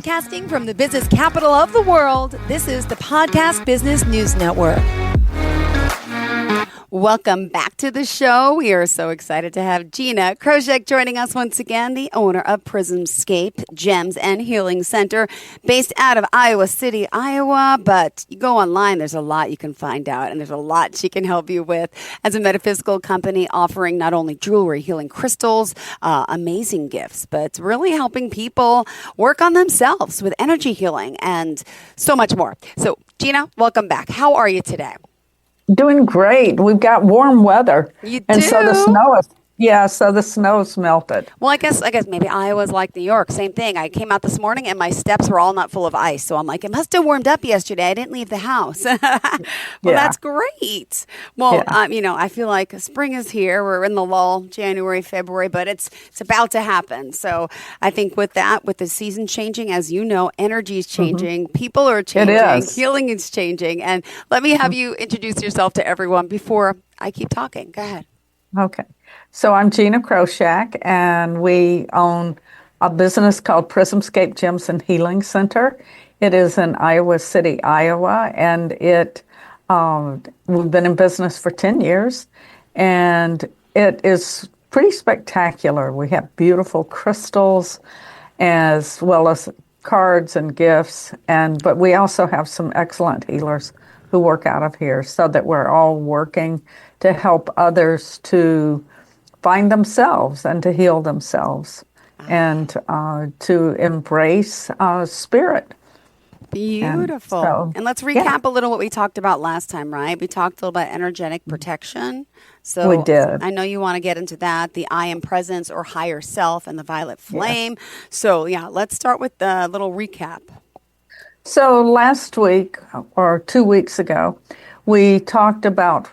Broadcasting from the business capital of the world, this is the Podcast Business News Network. Welcome back to the show. We are so excited to have Gina Crosheck joining us once again, the owner of PrismsScape Gems and Healing Center, based out of Iowa City, Iowa. But you go online, there's a lot you can find out, and there's a lot she can help you with as a metaphysical company offering not only jewelry, healing crystals, amazing gifts, but really helping people work on themselves with energy healing and so much more. So, Gina, welcome back. How are you today? Doing great. We've got warm weather. You and do? So the snow's melted. Well, I guess maybe Iowa's like New York. Same thing. I came out this morning and my steps were all not full of ice. So I'm like, it must have warmed up yesterday. I didn't leave the house. That's great. Well, I feel like spring is here. We're in the lull, January, February, but it's about to happen. So I think with the season changing, as you know, energy is changing. People are changing. Healing is changing. And let me have you introduce yourself to everyone before I keep talking. Go ahead. Okay. So I'm Gina Crosheck, and we own a business called PrismsScape Gems and Healing Center. It is in Iowa City, Iowa, and we've been in business for 10 years, and it is pretty spectacular. We have beautiful crystals as well as cards and gifts, but we also have some excellent healers who work out of here, so that we're all working to help others to find themselves and to heal themselves and to embrace spirit. Beautiful. And let's recap a little what we talked about last time, right? We talked a little about energetic protection. So we did. I know you want to get into that, the I am presence or higher self and the violet flame. Yes. So let's start with the little recap. So last week or 2 weeks ago, we talked about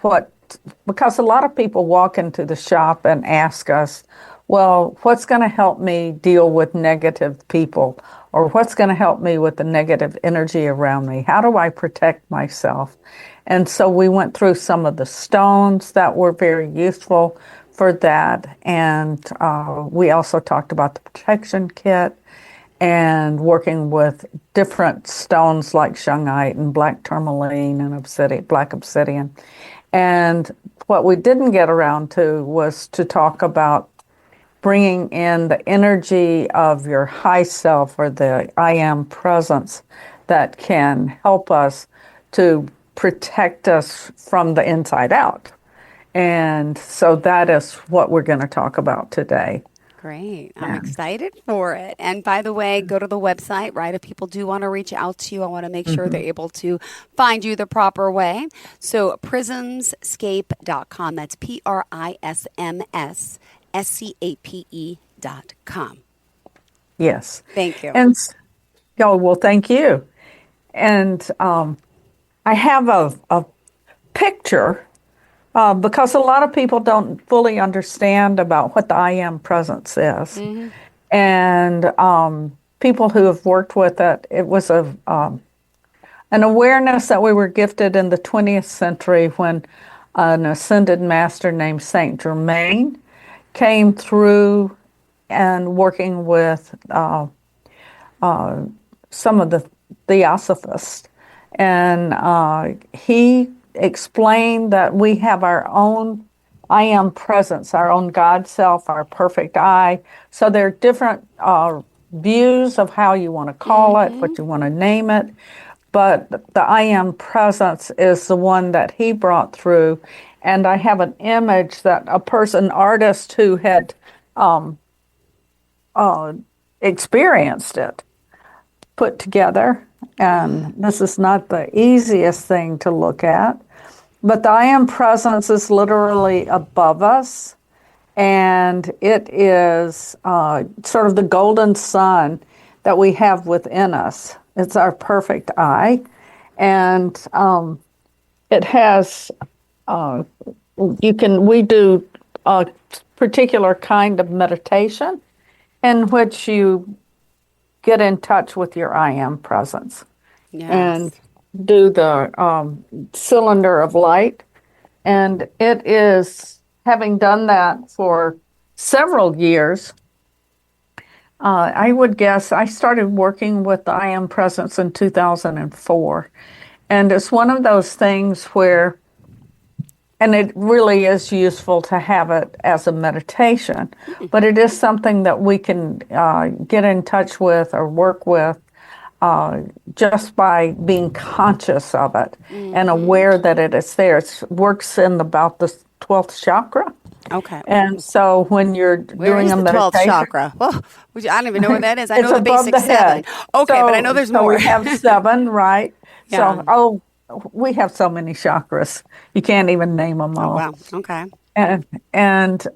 because a lot of people walk into the shop and ask us, well, what's going to help me deal with negative people? Or what's going to help me with the negative energy around me? How do I protect myself? And so we went through some of the stones that were very useful for that. And we also talked about the protection kit and working with different stones like shungite and black tourmaline and black obsidian. And what we didn't get around to was to talk about bringing in the energy of your high self or the I am presence that can help us to protect us from the inside out. And so that is what we're going to talk about today. Great. I'm excited for it. And by the way, go to the website, right? If people do want to reach out to you, I want to make sure they're able to find you the proper way. So PrismsScape.com. That's PrismsScape.com. Yes. Thank you. And thank you. And I have a picture because a lot of people don't fully understand about what the I am presence is. Mm-hmm. And people who have worked with it, it was an awareness that we were gifted in the 20th century when an ascended master named Saint Germain came through and working with some of the Theosophists. And he explained that we have our own I am presence, our own God self, our perfect I. So there are different views of how you want to call it, what you want to name it. But the I am presence is the one that he brought through. And I have an image that an artist who had experienced it, put together. And this is not the easiest thing to look at. But the I am presence is literally above us, and it is sort of the golden sun that we have within us. It's our perfect I, and it has. We do a particular kind of meditation in which you get in touch with your I am presence. Yes. And do the cylinder of light. And it is, having done that for several years, I would guess I started working with the I Am Presence in 2004. And it's one of those things where, and it really is useful to have it as a meditation, but it is something that we can get in touch with or work with uh, just by being conscious of it and aware that it is there. It works in about the 12th chakra. Okay. And so when you're Where doing is a the 12th meditation, chakra? Well, I don't even know where that is. I it's know the above basic the seven. head. Okay, but I know there's So more. we have seven, right? Yeah. So, we have so many chakras. You can't even name them Oh, all. wow. Okay. And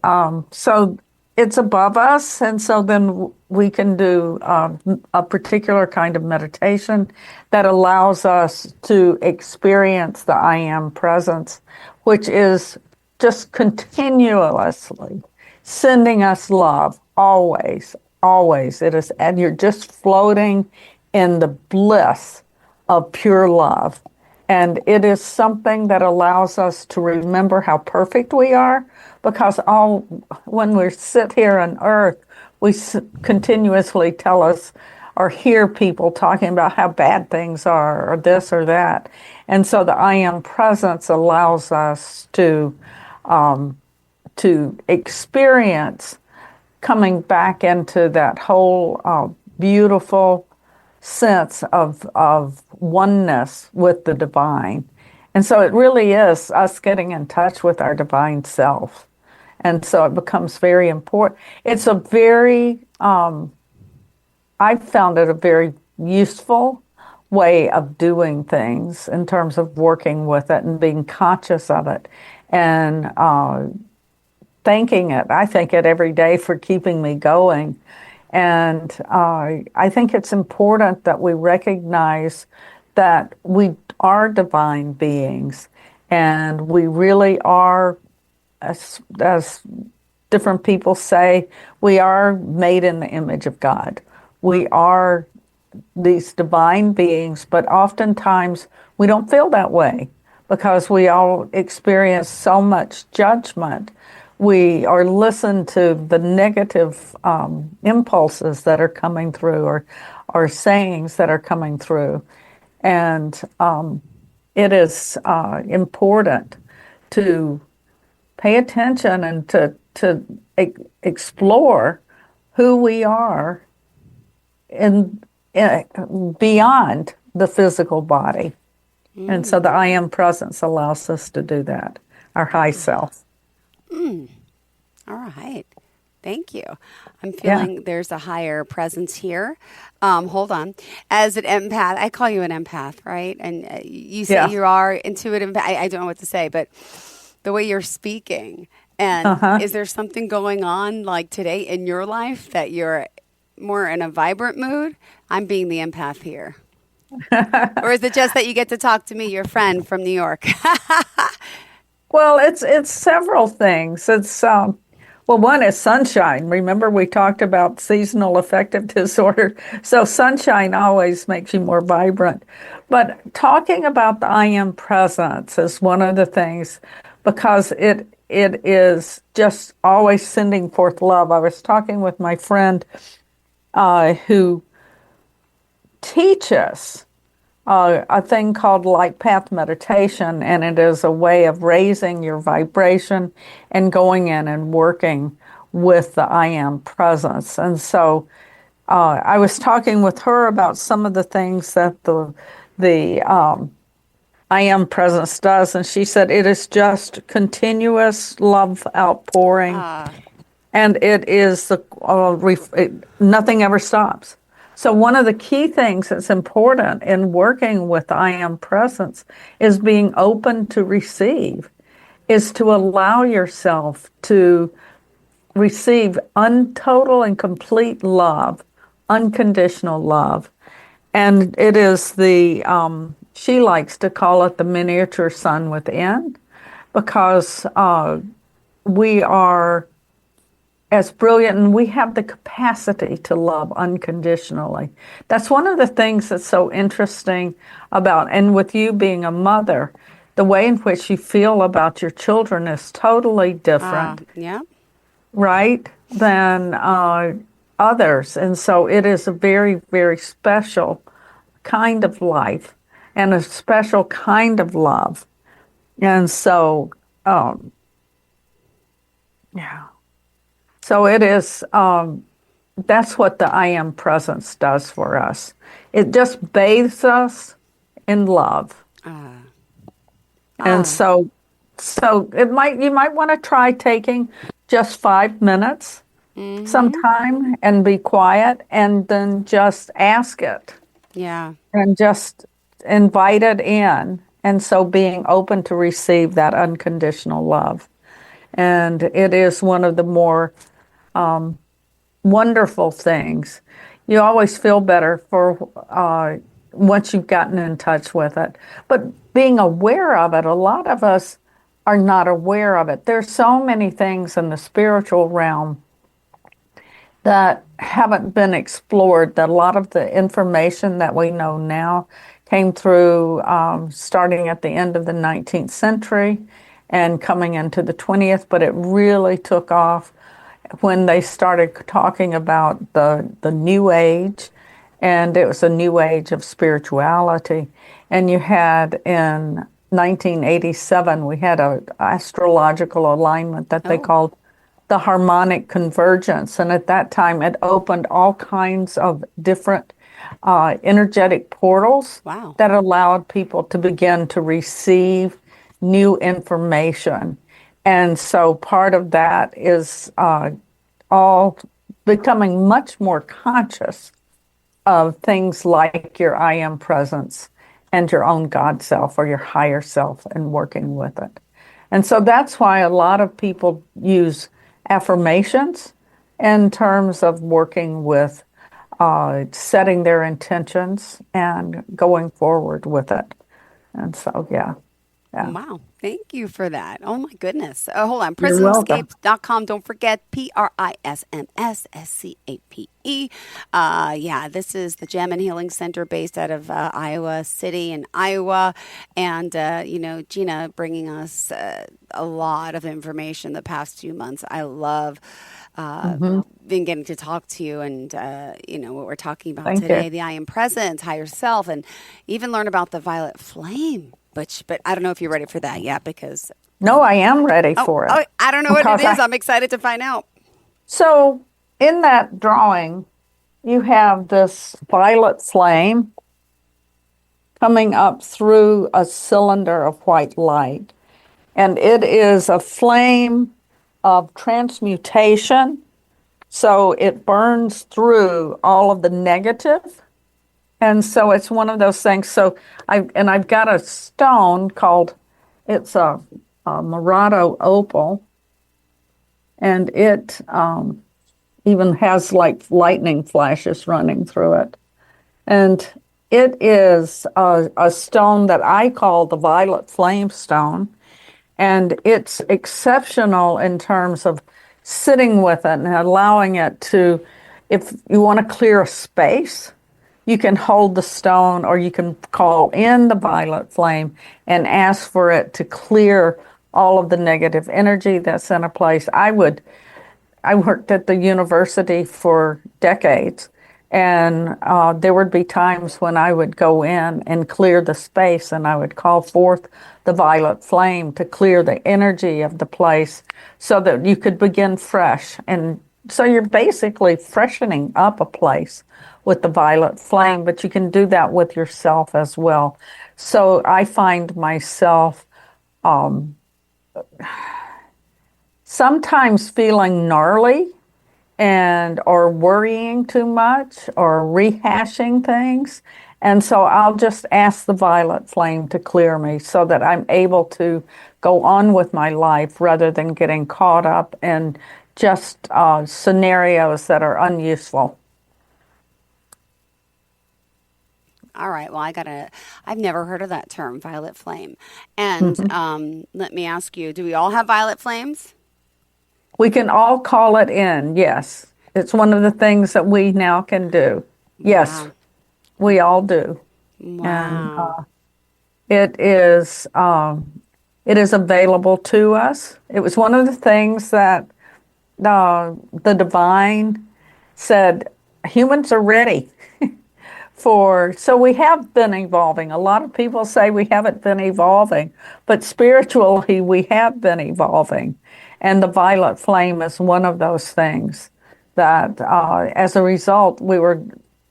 so it's above us, and so then we can do a particular kind of meditation that allows us to experience the I Am presence, which is just continuously sending us love, always, always. It is, and you're just floating in the bliss of pure love. And it is something that allows us to remember how perfect we are, because when we sit here on earth, we continuously tell us or hear people talking about how bad things are or this or that. And so the I Am presence allows us to experience coming back into that whole beautiful sense of oneness with the divine. And so it really is us getting in touch with our divine self. And so it becomes very important. It's a very, I've found it a very useful way of doing things in terms of working with it and being conscious of it and thanking it. I thank it every day for keeping me going. And I think it's important that we recognize that we are divine beings and we really are, as different people say, we are made in the image of God. We are these divine beings, but oftentimes we don't feel that way because we all experience so much judgment. We are listened to the negative impulses that are coming through or sayings that are coming through. And it is important to pay attention and to explore who we are in beyond the physical body. And so the I Am presence allows us to do that, our high self. All right. Thank you. I'm Yeah. feeling there's a higher presence here. Hold on. As an empath, I call you an empath, right? And you say Yeah. you are intuitive. I don't know what to say, but the way you're speaking, and Uh-huh. is there something going on like today in your life that you're more in a vibrant mood? I'm being the empath here. Or is it just that you get to talk to me, your friend from New York? Well, it's several things. It's well, one is sunshine. Remember, we talked about seasonal affective disorder. So sunshine always makes you more vibrant. But talking about the I Am presence is one of the things because it is just always sending forth love. I was talking with my friend who teaches a thing called light path meditation, and it is a way of raising your vibration and going in and working with the I Am presence. And so I was talking with her about some of the things that the I Am presence does, and she said it is just continuous love outpouring, Ah, and it is nothing ever stops. So one of the key things that's important in working with I Am presence is being open to receive, is to allow yourself to receive total and complete love, unconditional love. And it is she likes to call it the miniature sun within, because we are as brilliant and we have the capacity to love unconditionally. That's one of the things that's so interesting about, and with you being a mother, the way in which you feel about your children is totally different, yeah. right? Than others. And so it is a very, very special kind of life and a special kind of love. And so, yeah. So it is, that's what the I Am Presence does for us. It just bathes us in love. And so you might want to try taking just 5 minutes sometime and be quiet and then just ask it. Yeah. And just invite it in. And so being open to receive that unconditional love. And it is one of the more wonderful things. You always feel better for once you've gotten in touch with it. But being aware of it, a lot of us are not aware of it. There's so many things in the spiritual realm that haven't been explored, that a lot of the information that we know now came through starting at the end of the 19th century and coming into the 20th, but it really took off when they started talking about the New Age, and it was a new age of spirituality. And you had in 1987, we had an astrological alignment that they called the harmonic convergence. And at that time, it opened all kinds of different energetic portals that allowed people to begin to receive new information. And so part of that is all becoming much more conscious of things like your I Am Presence and your own God self or your higher self and working with it. And so that's why a lot of people use affirmations in terms of working with setting their intentions and going forward with it. And so, yeah. Wow. Thank you for that. Oh my goodness. Hold on. You're welcome. PrismsScape.com. Don't forget PrismsScape. Yeah, this is the Gem and Healing Center based out of Iowa City in Iowa. And, Gina bringing us a lot of information the past few months. I love been getting to talk to you and, what we're talking about today, the I Am Presence, higher self, and even learn about the violet flame. But I don't know if you're ready for that yet because... No, I am ready for it. Oh, I don't know what it is. I'm excited to find out. So in that drawing, you have this violet flame coming up through a cylinder of white light. And it is a flame of transmutation. So it burns through all of the negative. And so it's one of those things. So I've got a stone called, it's a Murado opal, and it even has like lightning flashes running through it. And it is a stone that I call the violet flame stone. And it's exceptional in terms of sitting with it and allowing it to, if you want to clear a space, you can hold the stone or you can call in the violet flame and ask for it to clear all of the negative energy that's in a place. I worked at the university for decades, and there would be times when I would go in and clear the space, and I would call forth the violet flame to clear the energy of the place so that you could begin fresh. And so you're basically freshening up a place with the violet flame, but you can do that with yourself as well. So I find myself sometimes feeling gnarly or worrying too much or rehashing things. And so I'll just ask the violet flame to clear me so that I'm able to go on with my life rather than getting caught up in just scenarios that are unuseful. All right. Well, I've never heard of that term, violet flame. And let me ask you, do we all have violet flames? We can all call it in, yes. It's one of the things that we now can do. Yes, wow. We all do. Wow. And it is available to us. It was one of the things that the divine said humans are ready so we have been evolving. A lot of people say we haven't been evolving, but spiritually we have been evolving. And the violet flame is one of those things that as a result, we were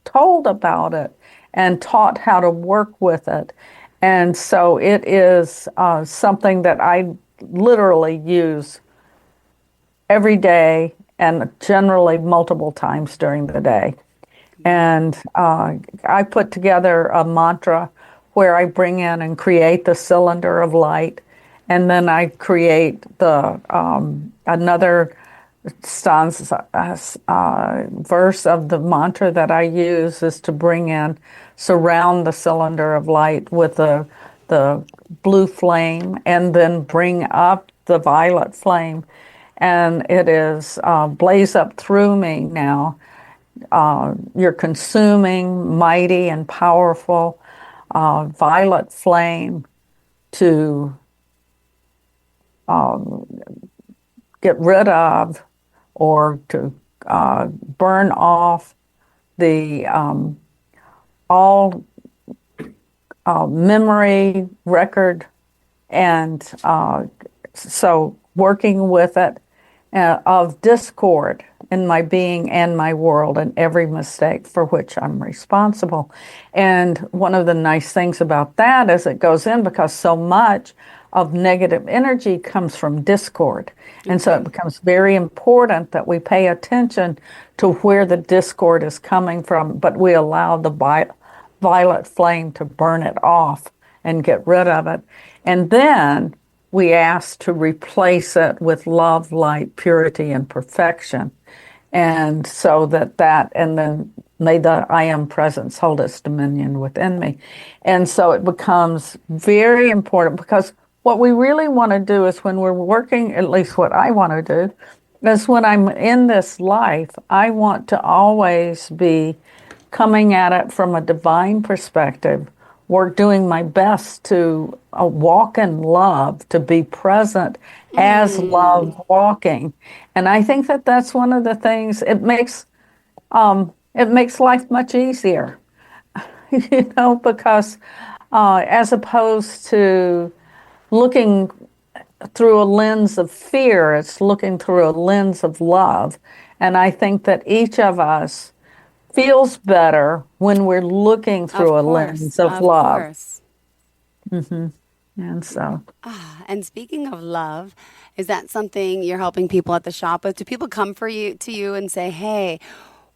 told about it and taught how to work with it. And so it is something that I literally use every day and generally multiple times during the day. And I put together a mantra where I bring in and create the cylinder of light, and then I create the another stanza, verse of the mantra that I use is to bring in, surround the cylinder of light with the blue flame, and then bring up the violet flame, and it is blaze up through me now. You're consuming, mighty and powerful violet flame to get rid of or to burn off the all memory record, and so working with it of discord in my being and my world, and every mistake for which I'm responsible. And one of the nice things about that is it goes in because so much of negative energy comes from discord. And so it becomes very important that we pay attention to where the discord is coming from, but we allow the violet flame to burn it off and get rid of it. And then we ask to replace it with love, light, purity, and perfection. And so and then may the I am presence hold its dominion within me. And so it becomes very important, because what we really want to do is when we're working, at least what I want to do, is when I'm in this life, I want to always be coming at it from a divine perspective, doing my best to walk in love, to be present as love walking. And I think that that's one of the things, it makes life much easier, because as opposed to looking through a lens of fear, it's looking through a lens of love. And I think that each of us feels better when we're looking through a lens of love. Course. And so. And speaking of love, is that something you're helping people at the shop with? Do people come to you and say, hey,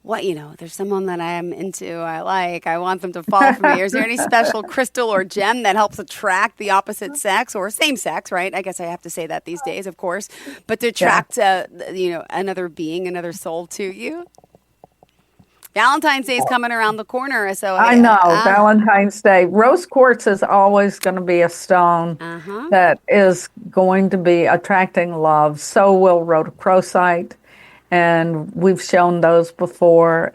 there's someone that I'm into, I want them to fall for me. Is there any special crystal or gem that helps attract the opposite sex or same sex, right? I guess I have to say that these days, of course, but to attract, another being, another soul to you? Valentine's Day is coming around the corner, so I know, Valentine's Day. Rose quartz is always going to be a stone that is going to be attracting love. So will rhodochrosite, and we've shown those before.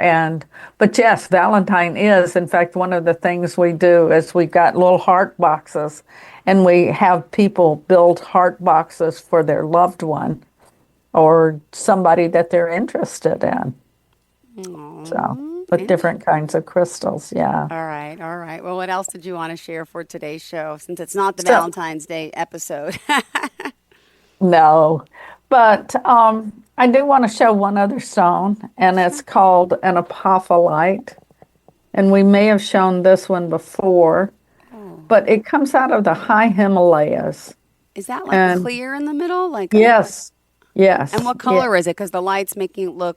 But yes, Valentine is. In fact, one of the things we do is we've got little heart boxes, and we have people build heart boxes for their loved one or somebody that they're interested in. So, with different kinds of crystals, yeah. All right. Well, what else did you want to share for today's show, since it's not the Valentine's Day episode? No, but I do want to show one other stone, and it's called an apophyllite. And we may have shown this one before, but it comes out of the high Himalayas. Is that clear in the middle? Yes. And what color is it? Because the light's making it look...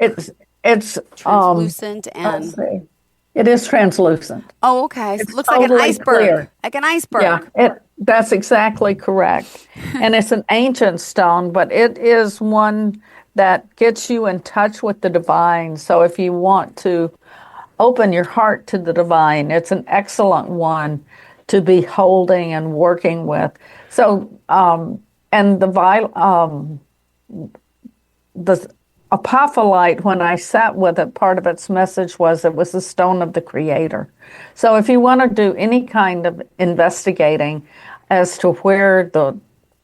It's translucent and... It is translucent. Oh, okay. It looks totally like an iceberg. Clear. Like an iceberg. Yeah, that's exactly correct. And it's an ancient stone, but it is one that gets you in touch with the divine. So if you want to open your heart to the divine, it's an excellent one to be holding and working with. So, and the apophyllite, when I sat with it, part of its message was it was the stone of the creator. So if you want to do any kind of investigating as to where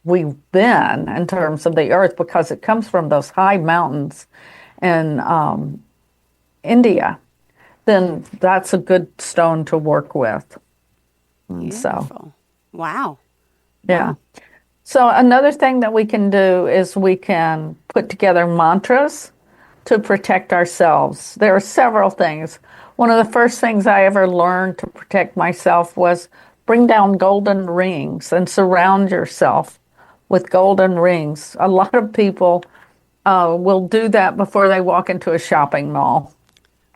we've been in terms of the earth, because it comes from those high mountains in India, then that's a good stone to work with. And so, Beautiful. Wow. yeah. Wow. So another thing that we can do is we can put together mantras to protect ourselves. There are several things. One of the first things I ever learned to protect myself was bring down golden rings and surround yourself with golden rings. A lot of people will do that before they walk into a shopping mall.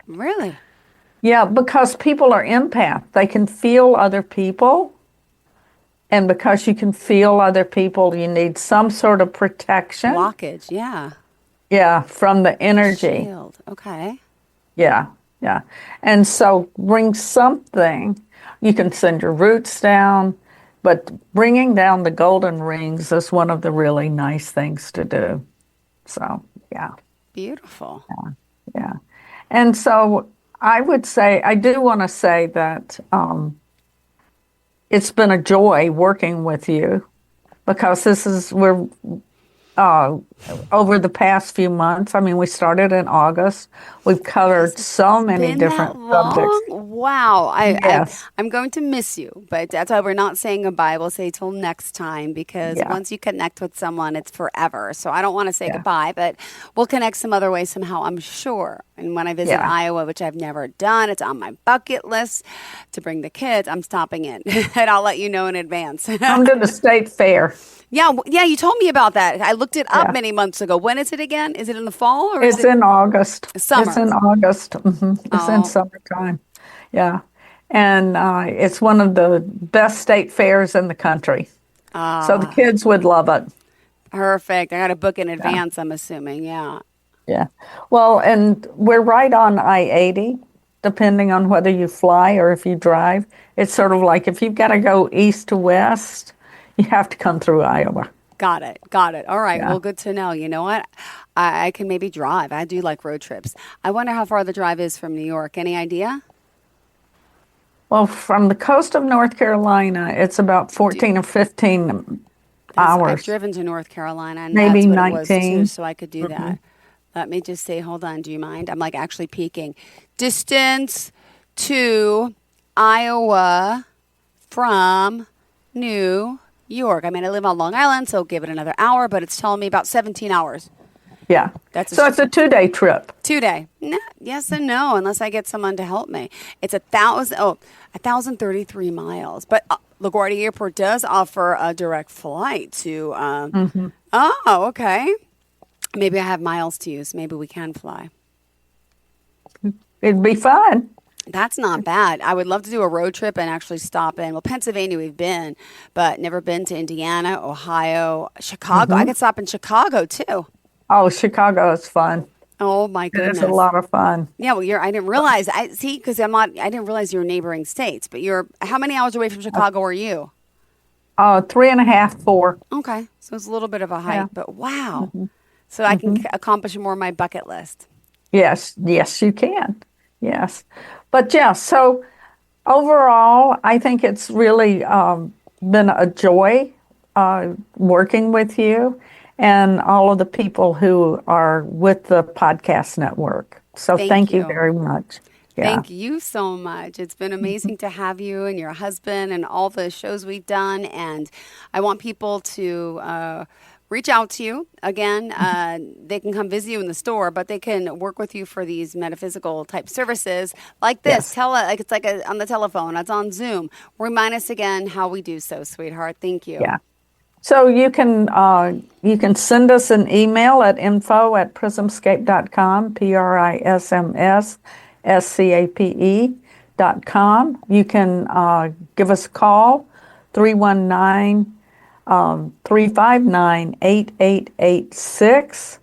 Really? Yeah, because people are empath. They can feel other people. And because you can feel other people, you need some sort of protection. Blockage. Yeah. Yeah, from the energy. Shield. Okay. Yeah, yeah. And so bring something. You can send your roots down, but bringing down the golden rings is one of the really nice things to do. So, yeah, Beautiful. yeah. And so I would say, I do want to say that it's been a joy working with you because we're over the past few months. I mean, we started in August. We've covered so many Been different that subjects. long? Wow. Yes. I'm going to miss you, but that's why we're not saying goodbye. We'll say till next time because Yeah. once you connect with someone, it's forever. So I don't want to say Yeah. goodbye, but we'll connect some other way somehow, I'm sure. And when I visit Yeah. Iowa, which I've never done, it's on my bucket list to bring the kids. I'm stopping in and I'll let you know in advance. Come to the state fair. Yeah, yeah, you told me about that. I looked it up Yeah. many months ago. When is it again? Is it in the fall or is It's it in August. summer? It's in August. It's in Oh, summertime. Yeah. And it's one of the best state fairs in the country. So the kids would love it. perfect. I got to book in Yeah. advance, I'm assuming. Yeah. Yeah. Well, and we're right on I-80, depending on whether you fly or if you drive. It's sort of like if you've got to go east to west, you have to come through Iowa. Got it. Got it. All right. Yeah. Well, good to know. You know what? I can maybe drive. I do like road trips. I wonder how far the drive is from New York. Any idea? Well, from the coast of North Carolina, it's about 14 or 15 I've hours, driven to North Carolina, and maybe that's what it was too, 19. so I could do that. Let me just say, hold on. Do you mind? I'm like actually peeking. Distance to Iowa from New York. I mean, I live on Long Island, so give it another hour, but it's telling me about 17 hours. Yeah. That's So it's a 2-day trip. 2 day. No, yes and no, unless I get someone to help me. It's 1,033 miles. But LaGuardia Airport does offer a direct flight to. Oh, okay. Maybe I have miles to use. Maybe we can fly. It'd be fun. That's not bad. I would love to do a road trip and actually stop in. Well, Pennsylvania we've been, but never been to Indiana, Ohio, Chicago. I could stop in Chicago too. Oh, Chicago is fun. Oh my It is goodness. a lot of fun. Yeah, well, I didn't realize. I see because I'm not. I didn't realize you were neighboring states. But you're how many hours away from Chicago are you? 3.5, 4. Okay, so it's a little bit of a hike. Yeah. But wow, so I can accomplish more on my bucket list. Yes, yes, you can. Yes. But yeah, so overall, I think it's really been a joy working with you and all of the people who are with the podcast network. So thank you you. very much. Yeah. Thank you so much. It's been amazing to have you and your husband and all the shows we've done. And I want people to reach out to you. Again, they can come visit you in the store, but they can work with you for these metaphysical type services like this. Yes. It's like on the telephone. It's on Zoom. Remind us again how we do so, sweetheart. Thank you. Yeah. So you can send us an email at info@prismscape.com, PrismScape.com. You can give us a call, 319-359-8886.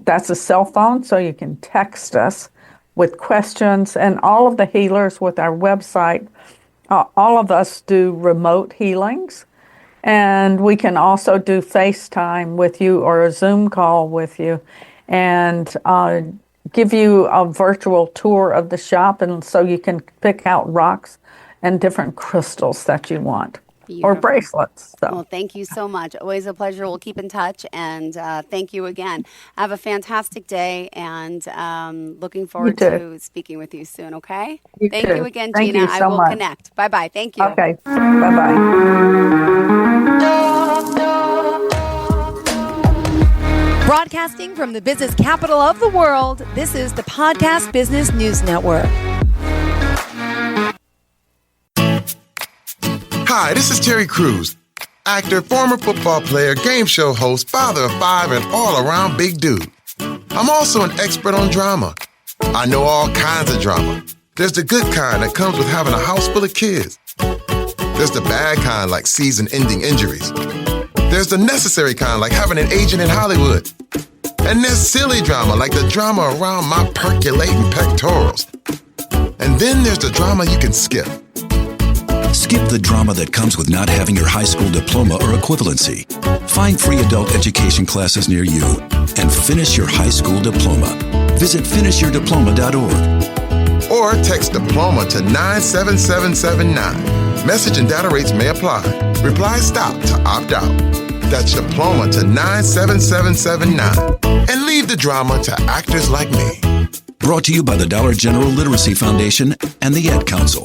That's a cell phone, so you can text us with questions. And all of the healers with our website, all of us do remote healings. And we can also do FaceTime with you or a Zoom call with you and give you a virtual tour of the shop, and so you can pick out rocks and different crystals that you want. or bracelets. So. Well, thank you so much. Always a pleasure. We'll keep in touch, and thank you again. Have a fantastic day, and looking forward to speaking with you soon, okay? Thank you again, Thank Gina. you so I will much. connect. Bye-bye. Thank you. Okay. Bye-bye. Broadcasting from the business capital of the world, this is the Podcast Business News Network. Hi, this is Terry Crews, actor, former football player, game show host, father of 5, and all-around big dude. I'm also an expert on drama. I know all kinds of drama. There's the good kind that comes with having a house full of kids. There's the bad kind like season-ending injuries. There's the necessary kind like having an agent in Hollywood. And there's silly drama like the drama around my percolating pectorals. And then there's the drama you can skip. Skip the drama that comes with not having your high school diploma or equivalency. Find free adult education classes near you and finish your high school diploma. Visit finishyourdiploma.org. Or text diploma to 97779. Message and data rates may apply. Reply STOP to opt out. That's diploma to 97779. And leave the drama to actors like me. Brought to you by the Dollar General Literacy Foundation and the Ad Council.